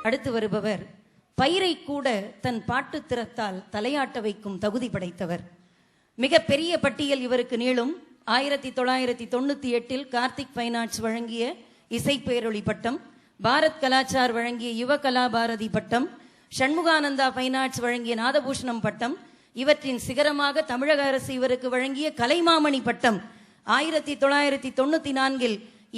அடுத்து வருபவர் பயிரை கூட தன் பாட்டு திறத்தால் தலையாட்ட வைக்கும் தகுதி படைத்தவர். மிக பெரிய பட்டியல் இவருக்கு நீளும். 1998 கார்த்திக் ஃபைன் ஆர்ட்ஸ் வழங்கிய இசை பேரொளி பட்டம், பாரத் கலாச்சார் வழங்கிய யுவ கலா பாரதி பட்டம், ஷண்முகானந்தா ஃபைன் ஆர்ட்ஸ் வழங்கிய நாதபூஷணம் பட்டம், இவற்றின் சிகரமாக தமிழக அரசு இவருக்கு வழங்கிய கலைமாமணி பட்டம். 1994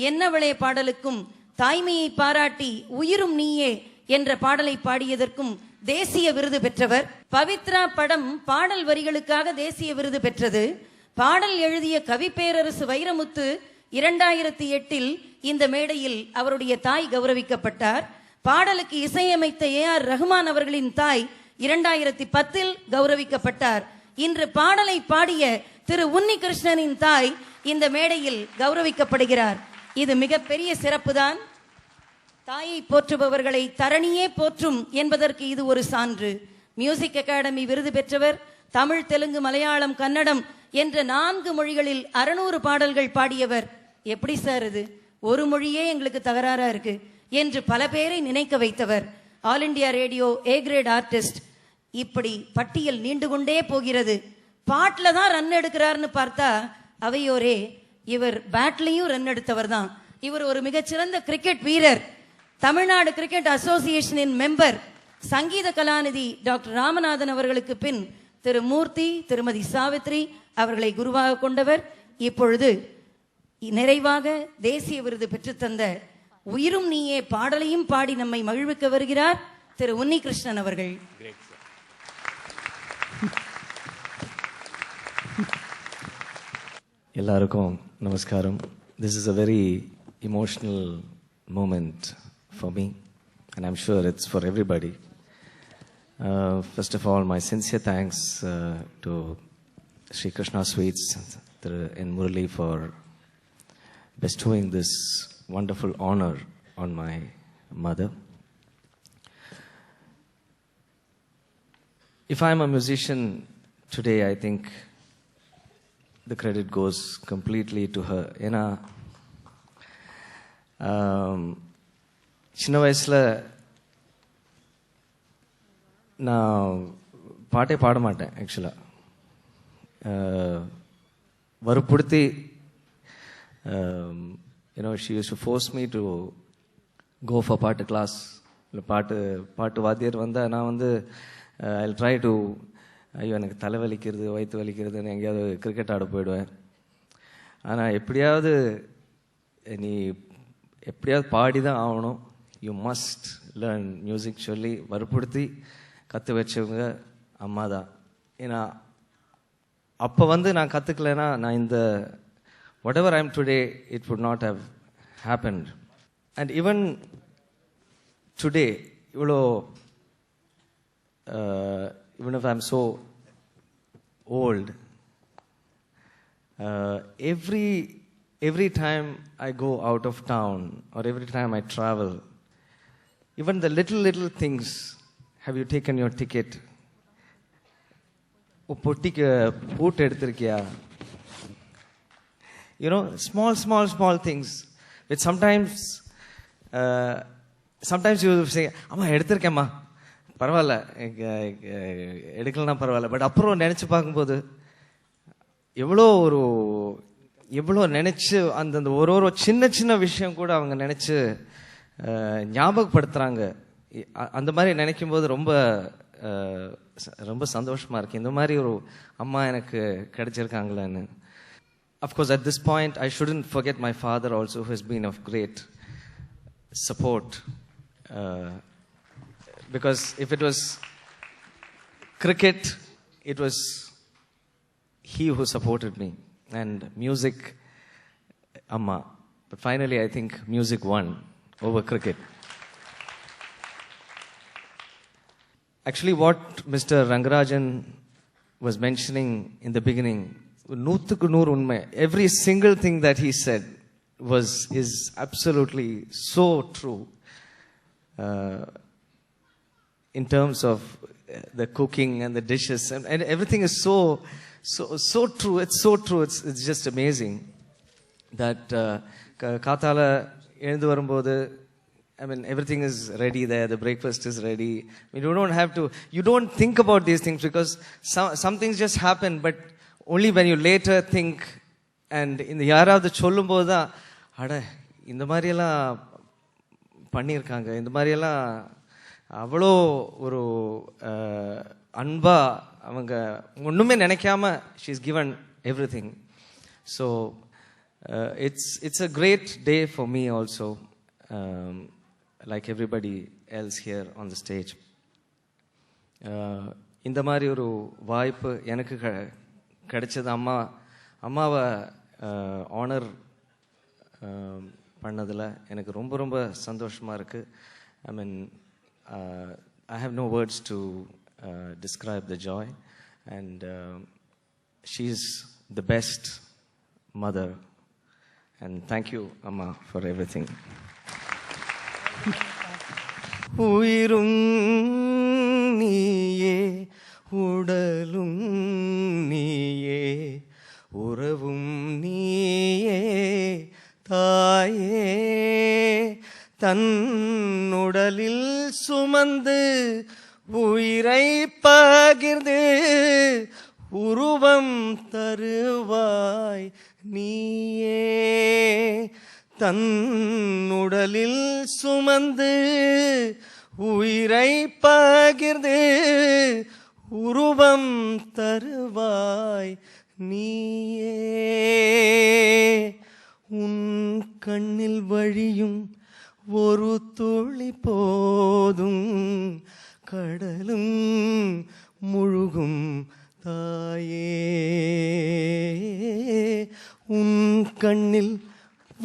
என்னவளே பாடலுக்கும் தாய்மையை பாராட்டி உயிரும் நீயே என்ற பாடலை பாடியதற்கும் தேசிய விருது பெற்றவர். பவித்ரா படம் பாடல் வரிகளுக்காக தேசிய விருது பெற்றது. பாடல் எழுதிய கவி பேரரசு வைரமுத்து 2008 இந்த மேடையில் அவருடைய தாய் கௌரவிக்கப்பட்டார். பாடலுக்கு இசையமைத்த AR ரஹ்மான் அவர்களின் தாய் 2010 கௌரவிக்கப்பட்டார். இன்று பாடலை பாடிய திரு உன்னிகிருஷ்ணனின் தாய் இந்த மேடையில் கௌரவிக்கப்படுகிறார். இது மிகப்பெரிய சிறப்புதான். தாயை போற்றுபவர்களை தரணியே போற்றும் என்பதற்கு இது ஒரு சான்று. மியூசிக் அகாடமி விருது பெற்றவர். தமிழ், தெலுங்கு, மலையாளம், கன்னடம் என்ற 4 மொழிகளில் 600 பாடல்கள் பாடியவர். எப்படி சார் இது, ஒரு மொழியே எங்களுக்கு தகராறா இருக்கு என்று பல பேரை நினைக்க வைத்தவர். All India radio A great artist. இப்படி பட்டியல் நீண்டு கொண்டே போகிறது. பாட்டில் தான் ரன் எடுக்கிறார்னு பார்த்தா அவையோரே இவர் பேட்லையும் ரன் எடுத்தவர் தான். இவர் ஒரு மிகச்சிறந்த கிரிக்கெட் வீரர். தமிழ்நாடு கிரிக்கெட் அசோசியேஷனின் மெம்பர். சங்கீத கலாநிதி டாக்டர் ராமநாதன் அவர்களுக்கு பின் திரு மூர்த்தி, திருமதி சாவித்ரி அவர்களை குருவாக கொண்டவர். இப்பொழுது நிறைவாக தேசிய விருது பெற்றுத்தந்த உயிரும் நீயே பாடலையும் பாடி நம்மை மகிழ்விக்க வருகிறார் திரு உன்னிகிருஷ்ணன் அவர்கள். எல்லாருக்கும் நமஸ்காரம். This is a very emotional moment for me, and I'm sure it's for everybody. First of all, my sincere thanks to Sri Krishna Sweets and Murali for bestowing this wonderful honor on my mother. If I'm a musician today, I think the credit goes completely to her. ஏன்னா சின்ன வயசில் நான் பாட்டே பாட மாட்டேன். ஆக்சுவலாக வற்புறுத்தி she used to force me to go for பாட்டு கிளாஸ். இல்லை பாட்டு வாத்தியர் வந்தால் நான் வந்து I'll try to ஐயோ எனக்கு தலை வலிக்கிறது, வயிற்று வலிக்கிறதுன்னு எங்கேயாவது கிரிக்கெட் ஆட போயிடுவேன். ஆனால் எப்படியாவது நீ பாடி தான் ஆகணும், யூ மஸ்ட் லேர்ன் மியூசிக் சொல்லி வற்புறுத்தி கற்று வச்சவங்க அம்மா தான். ஏன்னா அப்போ வந்து நான் கற்றுக்கலைன்னா நான் இந்த whatever I am today, it would not have happened. And even today, even if I'm so old, every time I go out of town or every time I travel, even the little things, have you taken your ticket? பொட்டிக்கு பூட்டு எடுத்திருக்கியா? Small things which sometimes you say, அம்மா எடுத்திருக்கேம்மா, பரவாயில்ல, எடுக்கலன்னா பரவாயில்ல. But அப்புறம் நினச்சி பார்க்கும்போது எவ்வளோ நினச்சி அந்த ஒரு சின்ன விஷயம் கூட அவங்க நினச்சி ஞாபகப்படுத்துகிறாங்க. அந்த மாதிரி நினைக்கும் போது ரொம்ப ரொம்ப சந்தோஷமாக இருக்குது. இந்த மாதிரி ஒரு அம்மா எனக்கு கிடைச்சிருக்காங்களேன்னு. Of course, at this point, I shouldn't forget my father also, who has been of great support. Because if it was cricket, it was he who supported me, and music, Amma. But finally, I think music won over cricket. Actually, what Mr. Rangarajan was mentioning in the beginning, நூற்றுக்கு நூறு உண்மை. Every single thing that he said is absolutely so true. In terms of the cooking and the dishes and everything is so true. It's so true. It's just amazing that காத்தால எழுந்து வரும்போது I mean, everything is ready there. The breakfast is ready. I mean, you don't have to. You don't think about these things because some things just happen. But only when you later think, and இந்த யாராவது சொல்லும்போது தான், அட இந்த மாதிரியெல்லாம் பண்ணியிருக்காங்க, இந்த மாதிரியெல்லாம் அவ்வளோ ஒரு அன்பா அவங்க ஒன்றுமே நினைக்காம she is given everything. So it's a great day for me also. Like everybody else here on the stage. இந்த மாதிரி ஒரு வாய்ப்பு எனக்கு கிடைச்சது அம்மாவை ஆனர் பண்ணதில் எனக்கு ரொம்ப ரொம்ப சந்தோஷமாக இருக்குது. I mean, I have no words to describe the joy, and she's the best mother, and thank you Amma for everything. உயிரும் நீயே உடலும் நீயே உறவும் நீயே தாயே தன்னுடலில் சுமந்து உயிரை பகிர்ந்து உருவம் தருவாய் நீயே தன்னுடலில் சுமந்து உயிரை பகிர்ந்து உருவம் தருவாய் நீயே உன் கண்ணில் வழியும் ஒரு துளி போதும் கடலும் முழுகும் தாயே உன் கண்ணில்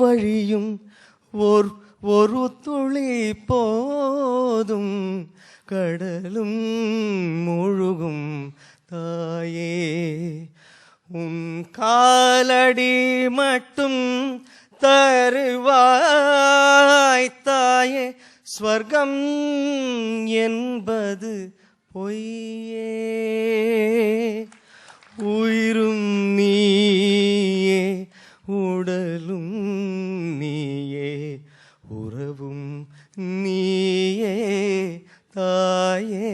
வழியும் ஒரு துளி போதும் கடலும் முழுகும் தாயே உன் காலடி மட்டும் தருவாய் தாயே ஸ்வர்க்கம் என்பது பொய்யே உயிரும் நீயே உடலும் நீயே உறவும் நீயே தாயே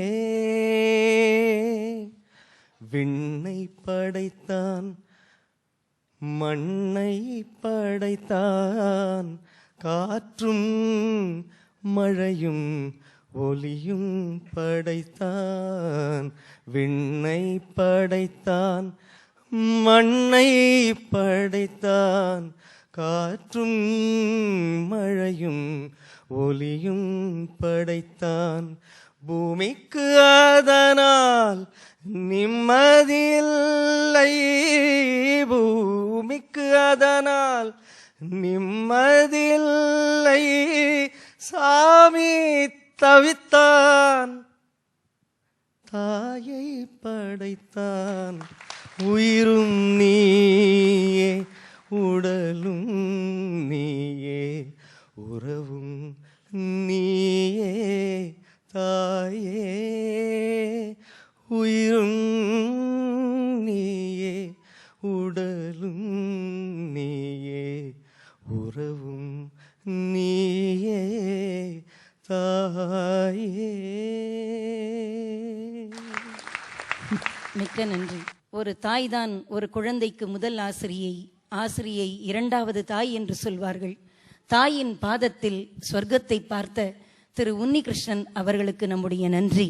விண்ணை படைத்தான் மண்ணை படைத்தான் காற்றும் மழையும் ஒலியும் படைத்தான் விண்ணை படைத்தான் மண்ணை படைத்தான் காற்றும் மழையும் ஒலியும் படைத்தான் பூமிக்கு அதனால் நிம்மதியில்லை பூமிக்கு அதனால் நிம்மதியில்லை சாமி தவித்தான் தாயை படைத்தான் உயிரும் நீயே உடலும் நீயே உறவும் நீயே தாயே உயிரும் நீயே உடலும் நீயே உறவும் நீயே தாயே. மிக்க நன்றி. ஒரு தாய்தான் ஒரு குழந்தைக்கு முதல் ஆசிரியை, ஆசிரியை இரண்டாவது தாய் என்று சொல்வார்கள். தாயின் பாதத்தில் சொர்க்கத்தை பார்த்த திரு உன்னிகிருஷ்ணன் அவர்களுக்கு நம்முடைய நன்றி.